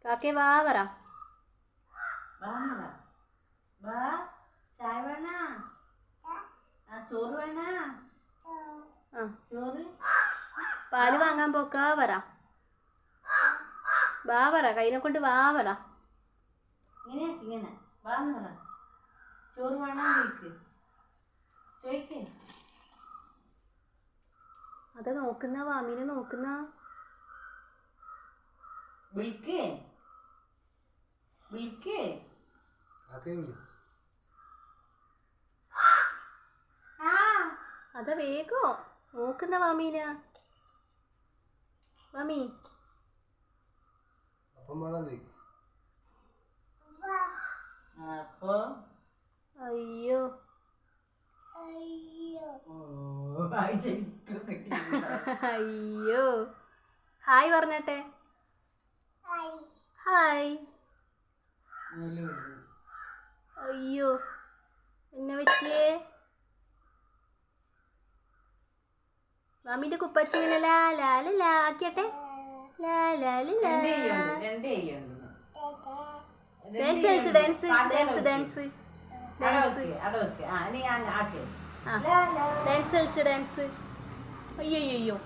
കാക്കേ വാ പറ. ചായ വേണ? ചോറ് വേണ? ചോറ് പാല് വാങ്ങാൻ പോക്കാ പറ. വാ പറ, കൈനെ കൊണ്ട് വാ പറ. ഇങ്ങനെ വാന്ന് പറ. ചോറ് വേണോ ചോയ്ക്ക്. അത് നോക്കുന്ന വാമീനെ നോക്കുന്ന. വിളിക്ക് വിളിക്ക്. അതാ വേഗോ നോക്കുന്ന വാമീന. വാമി അപ്പൊ അയ്യോ അയ്യോ ഹായ് പറഞ്ഞട്ടെ. ഹായ്. അയ്യോ എന്നെ പറ്റിയേ. മാമിന്റെ കുപ്പച്ചി ഇങ്ങനെ ലാ ആക്കിയട്ടെ. ഡാൻസ് കളിച്ചു. Dance dance dance dance dance കളിച്ചു. ഡാൻസ്. അയ്യോ